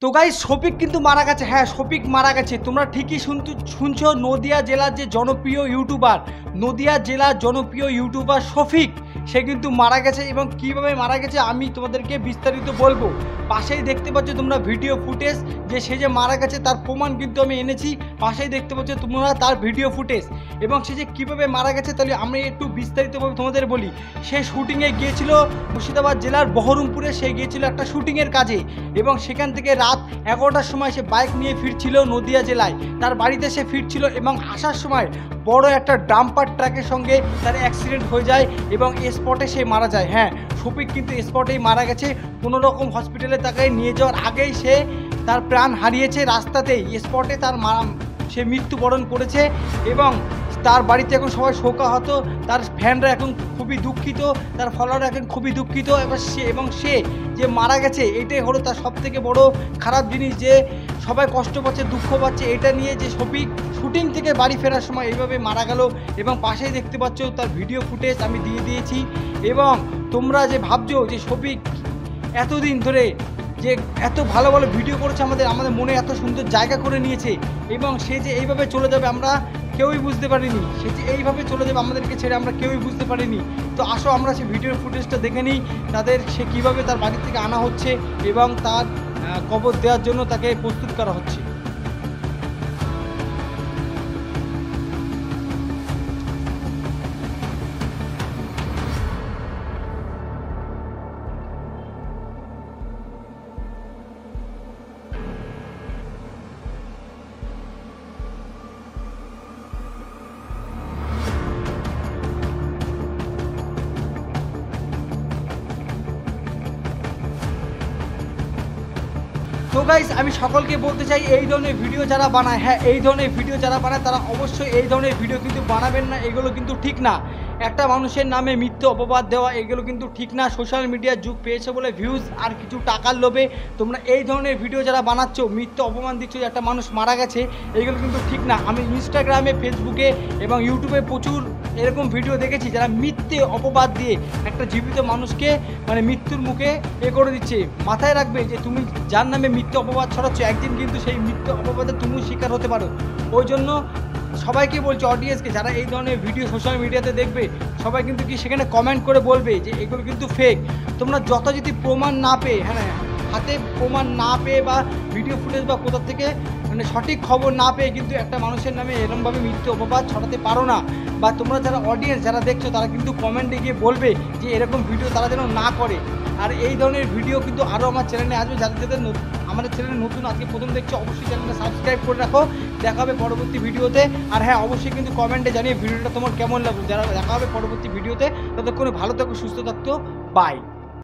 তো গাইস শফিক কিন্তু মারা গেছে। হ্যাঁ, শফিক মারা গেছে। তোমরা ঠিকই শুনছো। নদিয়া জেলার যে জনপ্রিয় ইউটিউবার শফিক, সে কিন্তু মারা গেছে। এবং কিভাবে মারা গেছে আমি তোমাদেরকে বিস্তারিত বলবো। পাশেই দেখতে পাচ্ছ তোমরা ভিডিও ফুটেজ, যে সে যে মারা গেছে তার প্রমাণ কিন্তু আমি এনেছি। পাশেই দেখতে পাচ্ছ তোমরা তার ভিডিও ফুটেজ, এবং সে যে কীভাবে মারা গেছে তাহলে আমি একটু বিস্তারিতভাবে তোমাদের বলি। সে শুটিংয়ে গিয়েছিল মুর্শিদাবাদ জেলার বহরমপুরে। সে গিয়েছিল একটা শুটিংয়ের কাজে, এবং সেখান থেকে রাত 11টার সময় সে বাইক নিয়ে ফিরছিল নদিয়া জেলায়। তার বাড়িতে সে ফিরছিল, এবং আসার সময় বড় একটা ডাম্পার ট্রাকের সঙ্গে তার অ্যাক্সিডেন্ট হয়ে যায়, এবং স্পটে সে মারা যায়। হ্যাঁ, শফিক কিন্তু স্পটেই মারা গেছে। কোনো রকম হসপিটালে তাকে নিয়ে যাওয়ার আগেই সে তার প্রাণ হারিয়েছে রাস্তাতেই। স্পটে সে মৃত্যুবরণ করেছে, এবং তার বাড়িতে এখন সবাই শোকাহত। তার ফ্যানরা এখন খুবই দুঃখিত, তার ফলোয়াররা এখন খুবই দুঃখিত। এবং সে যে মারা গেছে এটাই হলো তার সবথেকে বড় খারাপ জিনিস, যে সবাই কষ্ট পাচ্ছে, দুঃখ পাচ্ছে এটা নিয়ে, যে শফিক শুটিং থেকে বাড়ি ফেরার সময় এইভাবে মারা গেল। এবং পাশেই দেখতে পাচ্ছ তার ভিডিও ফুটেজ আমি দিয়ে দিয়েছি। এবং তোমরা যে ভাবছো যে শফিক এতদিন ধরে যে এত ভালো ভালো ভিডিও করেছে, আমাদের মনে এত সুন্দর জায়গা করে নিয়েছে, এবং সে যে এইভাবে চলে যাবে আমরা কেউই বুঝতে পারিনি। সে যে এইভাবে চলে যাবে আমাদেরকে ছেড়ে আমরা কেউই বুঝতে পারিনি। তো আসো আমরা সেই ভিডিওর ফুটেজটা দেখে নিই, সে কীভাবে তার বাড়ি থেকে আনা হচ্ছে এবং তার কবর দেওয়ার জন্য তাকে প্রস্তুত করা হচ্ছে। তো গাইস আমি সকলকে বলতে চাই, এই ধরনের ভিডিও যারা বানায়, হ্যাঁ এই ধরনের ভিডিও যারা বানায় তারা অবশ্যই এই ধরনের ভিডিও কিন্তু বানাবেন না। এগুলো কিন্তু ঠিক না। একটা মানুষের নামে মিথ্যে অপবাদ দেওয়া এগুলো কিন্তু ঠিক না। সোশ্যাল মিডিয়ার যুগ পেয়েছে বলে ভিউজ আর কিছু টাকার লোভে তোমরা এই ধরনের ভিডিও যারা বানাচ্ছ, মিথ্যে অপমান দিচ্ছ যে একটা মানুষ মারা গেছে, এগুলো কিন্তু ঠিক না। আমি ইনস্টাগ্রামে, ফেসবুকে এবং ইউটিউবে প্রচুর এরকম ভিডিও দেখেছি যারা মিথ্যে অপবাদ দিয়ে একটা জীবিত মানুষকে মৃত্যুর মুখে করে দিচ্ছে। মাথায় রাখবে যে তুমি যার নামে মিথ্যে অপবাদ ছড়াচ্ছ, একদিন কিন্তু সেই মিথ্যে অপবাদে তুমিও শিকার হতে পারো। ওই জন্য সবাইকে বলছি, অডিয়েন্সকে যারা এই ধরনের ভিডিও সোশ্যাল মিডিয়াতে দেখবে, সবাই কিন্তু সেখানে কমেন্ট করে বলবে যে এগুলো কিন্তু ফেক। তোমরা যথাযথ প্রমাণ না পেয়ে, হ্যাঁ হাতে প্রমাণ না পেয়ে বা ভিডিও ফুটেজ বা কোথা থেকে সঠিক খবর না পেয়ে কিন্তু একটা মানুষের নামে এরকমভাবে মিথ্যে অপবাদ ছড়াতে পারো না। বা তোমরা যারা অডিয়েন্স যারা দেখছো তারা কিন্তু কমেন্টে গিয়ে বলবে যে এরকম ভিডিও তারা যেন না করে। আর এই ধরনের ভিডিও কিন্তু আরও আমার চ্যানেলে আসবে। যাদের আমাদের চ্যানেলে নতুন আজকে প্রথম দেখছো, অবশ্যই চ্যানেলটা সাবস্ক্রাইব করে রাখো। দেখা হবে পরবর্তী ভিডিওতে। আর হ্যাঁ, অবশ্যই কিন্তু কমেন্টে জানিয়ে ভিডিওটা তোমার কেমন লাগলো। যারা দেখা হবে পরবর্তী ভিডিওতে, ততক্ষণে ভালো থাকো, সুস্থ থাকতো, বাই।